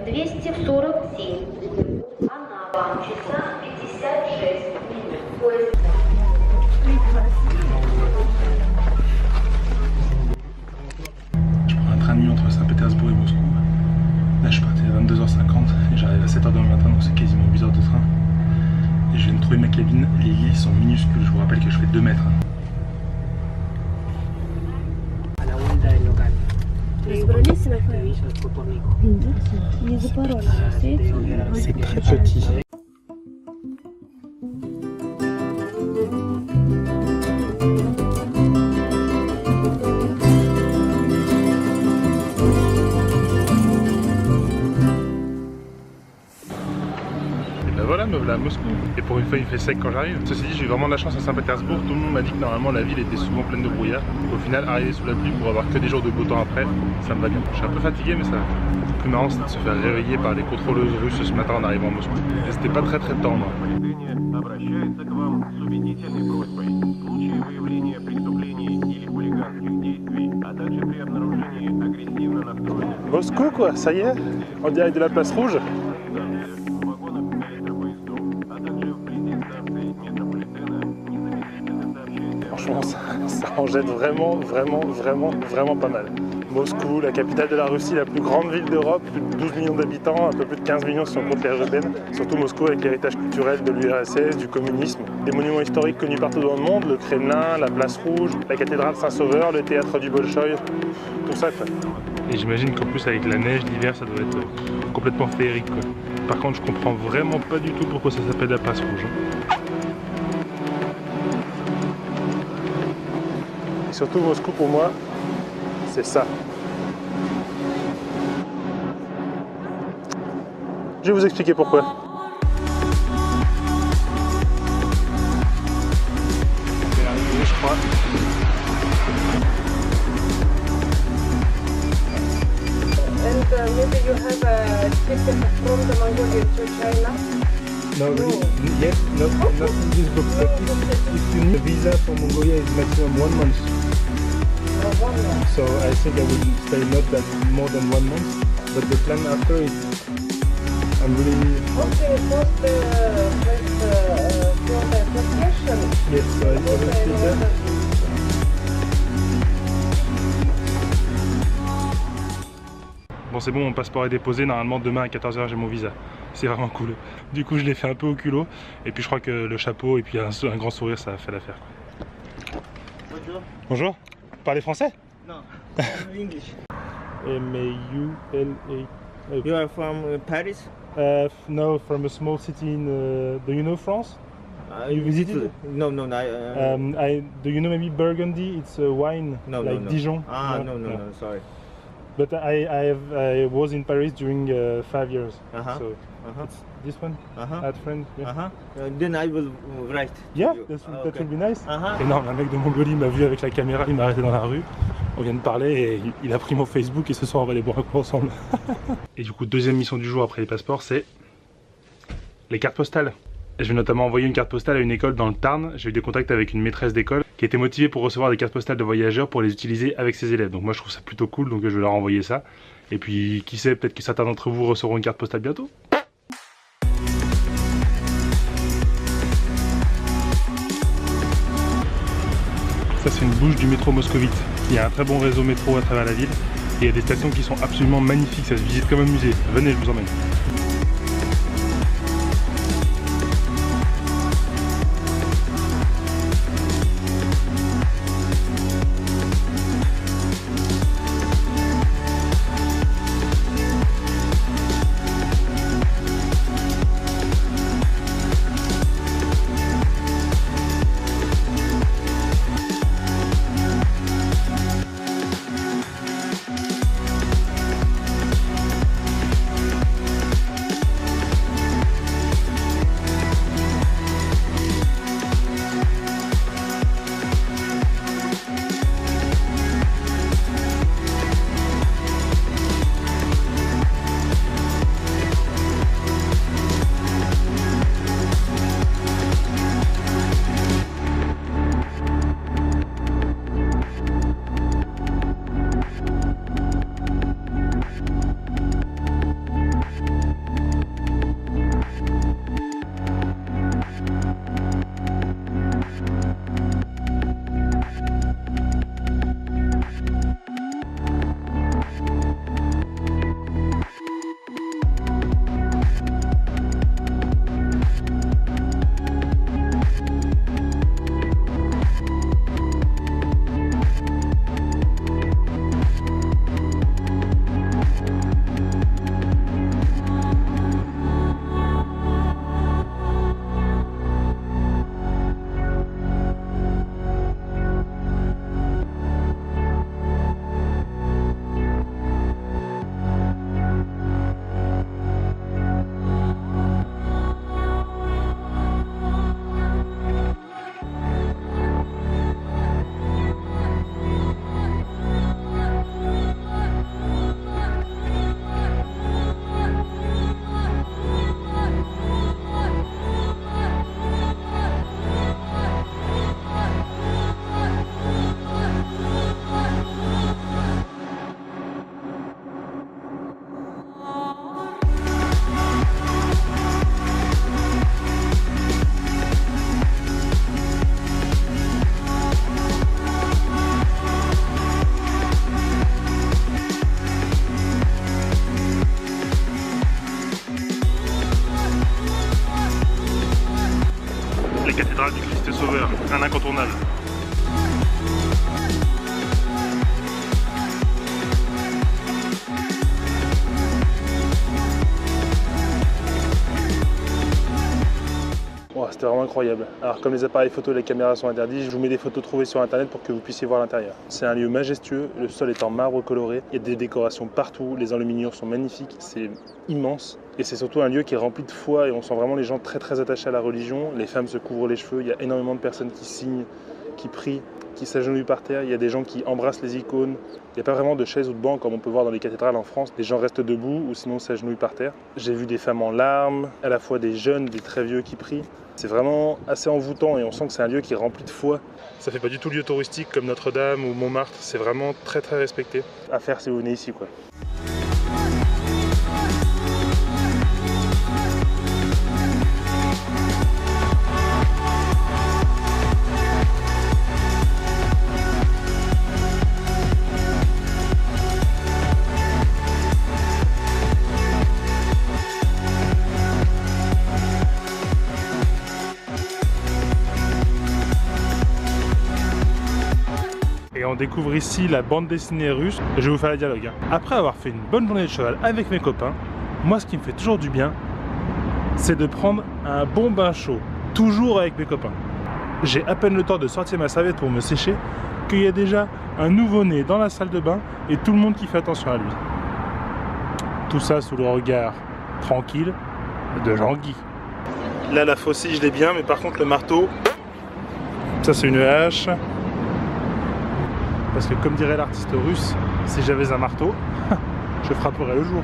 247. Анапа, часа 56 минут. Поезд. Je prends un train de nuit entre Saint-Pétersbourg et Moscou. Là je partais à 22h50 et j'arrive à 7h du matin, donc c'est quasiment 8 heures de train. Et je viens de trouver ma cabine, les lits sont minuscules, je vous rappelle que je fais 2 mètres. C'est très petit. Voilà, me voilà à Moscou. Et pour une fois, il fait sec quand j'arrive. Ceci dit, j'ai eu vraiment de la chance à Saint-Pétersbourg. Tout le monde m'a dit que normalement la ville était souvent pleine de brouillard. Au final, arriver sous la pluie pour avoir que des jours de beau temps après, ça me va bien. Je suis un peu fatigué, mais ça. Le plus marrant, c'est de se faire réveiller par les contrôleuses russes ce matin en arrivant à Moscou. Et c'était pas très tendre. Moscou, quoi, ça y est, en direct de la place rouge. Franchement, ça en jette vraiment pas mal. Moscou, la capitale de la Russie, la plus grande ville d'Europe, plus de 12 millions d'habitants, un peu plus de 15 millions si on compte l'ère urbaine. Surtout Moscou avec l'héritage culturel de l'URSS, du communisme. Des monuments historiques connus partout dans le monde, le Kremlin, la place rouge, la cathédrale Saint-Sauveur, le théâtre du Bolchoï, tout ça quoi. Et j'imagine qu'en plus avec la neige l'hiver ça doit être complètement féerique quoi. Par contre je comprends vraiment pas du tout pourquoi ça s'appelle la place rouge. Et surtout Moscou pour moi, c'est ça. Je vais vous expliquer pourquoi. C'est l'arrivée, je crois. And maybe you have a ticket from the Mongolia to China? No, really? Yes, not in this book, but if you need a visa for Mongolia is maximum 1 month. 1 month. So I think I will stay not that more than 1 month, but the plan after is I'm really... Okay, first for the application. Yes, so I will stay there. Bon c'est bon, mon passeport est déposé, normalement demain à 14h j'ai mon visa. C'est vraiment cool. Du coup je l'ai fait un peu au culot, et puis je crois que le chapeau et puis un grand sourire ça a fait l'affaire. Bonjour. Bonjour, vous parlez français? No, English. M-A-U-L-A. You are from Paris? No, from a small city in... do you know France? You visited? No, do you know maybe Burgundy? It's a wine, no, like no. Dijon. Ah, no, sorry. But I was in Paris during 5 years. So it's this one, at friend. Yeah. Then I will write. Yeah, you. that will be nice. Uh-huh. Énorme, un mec de Mongolie m'a vu avec la caméra, il m'a arrêté dans la rue. On vient de parler et il a pris mon Facebook et ce soir on va aller boire un coup ensemble. Et du coup, deuxième mission du jour après les passeports, c'est les cartes postales. Je vais notamment envoyer une carte postale à une école dans le Tarn. J'ai eu des contacts avec une maîtresse d'école qui était motivée pour recevoir des cartes postales de voyageurs pour les utiliser avec ses élèves. Donc moi je trouve ça plutôt cool, donc je vais leur envoyer ça. Et puis qui sait, peut-être que certains d'entre vous recevront une carte postale bientôt. Ça c'est une bouche du métro moscovite. Il y a un très bon réseau métro à travers la ville. Et il y a des stations qui sont absolument magnifiques, ça se visite comme un musée. Venez, je vous emmène. un incontournable. Oh, c'était vraiment incroyable. Alors comme les appareils photo et les caméras sont interdits, je vous mets des photos trouvées sur internet pour que vous puissiez voir l'intérieur. C'est un lieu majestueux, le sol est en marbre coloré, il y a des décorations partout, les enluminures sont magnifiques, c'est immense. Et c'est surtout un lieu qui est rempli de foi et on sent vraiment les gens très attachés à la religion. Les femmes se couvrent les cheveux, il y a énormément de personnes qui signent, qui prient, qui s'agenouillent par terre, il y a des gens qui embrassent les icônes. Il n'y a pas vraiment de chaises ou de bancs comme on peut voir dans les cathédrales en France. Les gens restent debout ou sinon s'agenouillent par terre. J'ai vu des femmes en larmes, à la fois des jeunes, des très vieux qui prient. C'est vraiment assez envoûtant et on sent que c'est un lieu qui est rempli de foi. Ça fait pas du tout lieu touristique comme Notre-Dame ou Montmartre, c'est vraiment très respecté. À faire si vous venez ici, quoi. Et on découvre ici la bande dessinée russe. Je vais vous faire le dialogue. Après avoir fait une bonne journée de cheval avec mes copains, moi ce qui me fait toujours du bien, c'est de prendre un bon bain chaud, toujours avec mes copains. J'ai à peine le temps de sortir ma serviette pour me sécher, qu'il y a déjà un nouveau-né dans la salle de bain et tout le monde qui fait attention à lui. Tout ça sous le regard tranquille de Jean-Guy. Là la faucille je l'ai bien, mais par contre le marteau, ça c'est une hache. Parce que comme dirait l'artiste russe, si j'avais un marteau, je frapperais le jour.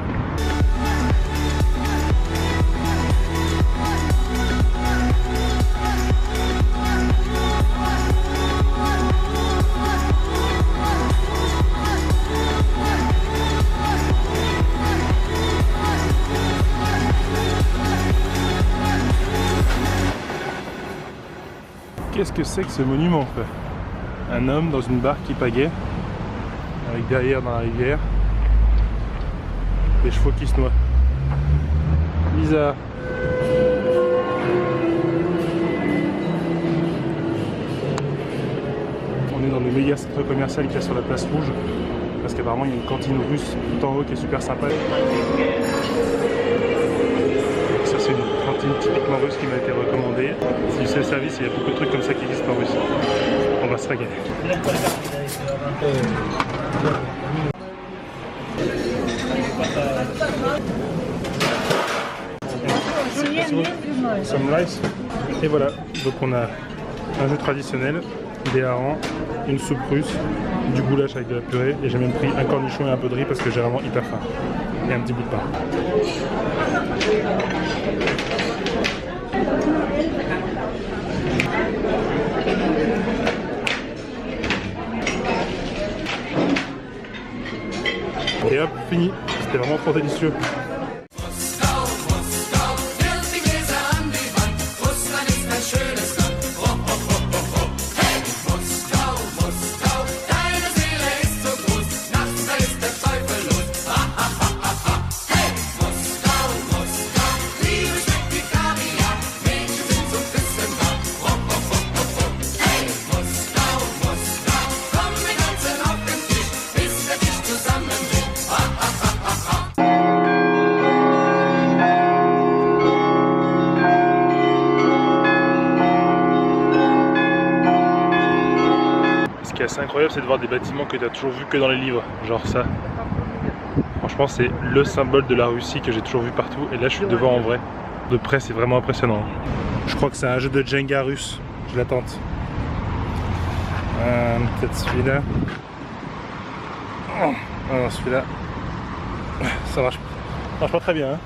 Qu'est-ce que c'est que ce monument en fait? Un homme dans une barque qui pagaie, avec derrière dans la rivière, des chevaux qui se noient. Bizarre. On est dans le méga centre commercial qu'il y a sur la place Rouge, parce qu'apparemment il y a une cantine russe tout en haut qui est super sympa. Ça c'est une cantine typiquement russe qui m'a été recommandée. C'est du self-service, il y a beaucoup de trucs comme ça qui existent en Russie. On va se régaler. Some rice. Et voilà, donc on a un jeu traditionnel, des harengs, une soupe russe, du goulash avec de la purée, et j'ai même pris un cornichon et un peu de riz parce que j'ai vraiment hyper faim. Et un petit bout de pain. Et hop, fini. C'était vraiment trop délicieux. Ce qui est assez incroyable, c'est de voir des bâtiments que tu as toujours vu que dans les livres, genre ça. Franchement, c'est le symbole de la Russie que j'ai toujours vu partout, et là je suis devant en vrai. De près, c'est vraiment impressionnant. Je crois que c'est un jeu de Jenga russe, je l'attends. Peut-être celui-là. Oh non, celui-là, ça marche pas très bien. Hein.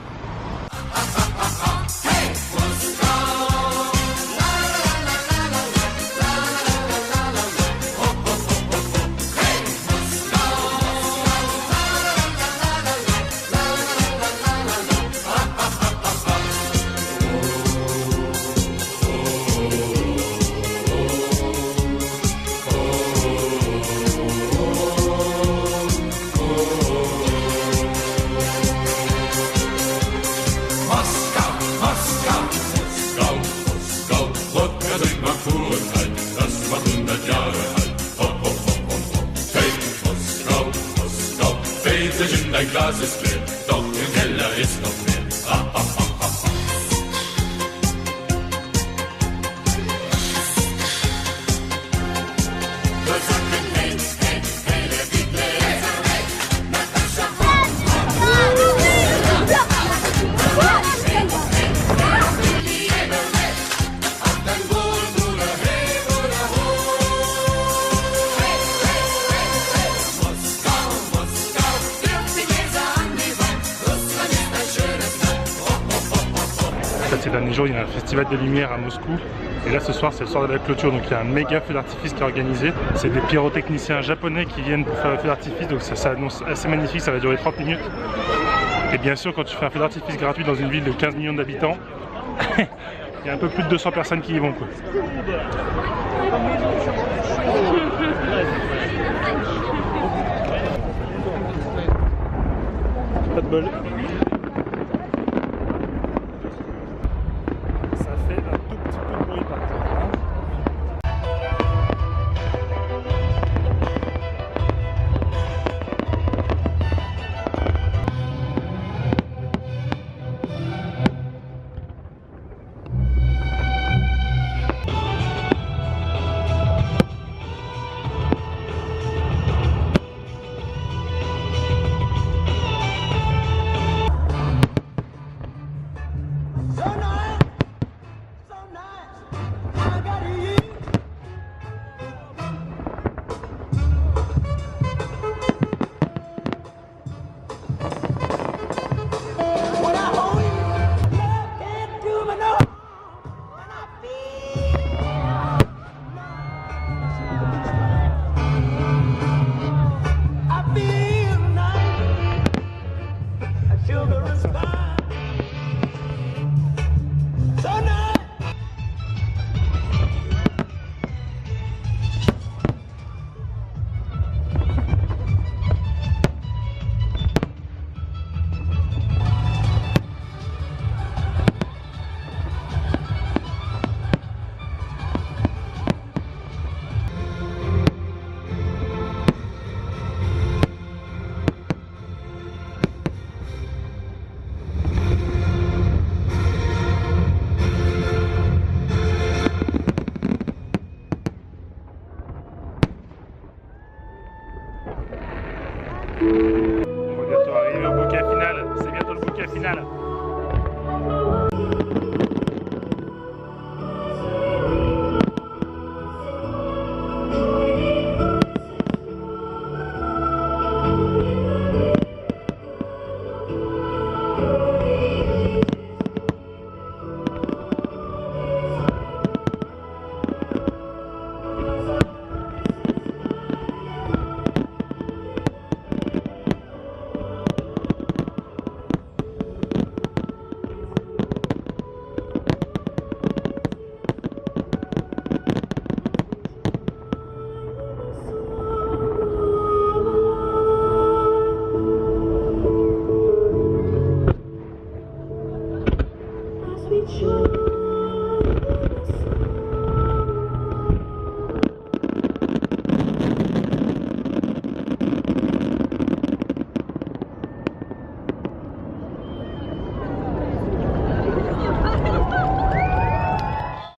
Moscow. Brezelchen, dein Glas ist leer, doch im Keller ist noch mehr. Ha, ha, ha, ha, ha. Ces derniers jours, il y a un festival de lumière à Moscou. Et là, ce soir, c'est le soir de la clôture. Donc, il y a un méga feu d'artifice qui est organisé. C'est des pyrotechniciens japonais qui viennent pour faire le feu d'artifice. Donc, ça annonce assez magnifique. Ça va durer 30 minutes. Et bien sûr, quand tu fais un feu d'artifice gratuit dans une ville de 15 millions d'habitants, il y a un peu plus de 200 personnes qui y vont, quoi. Pas de bol. On va bientôt arriver au bouquet final. C'est bientôt le bouquet final.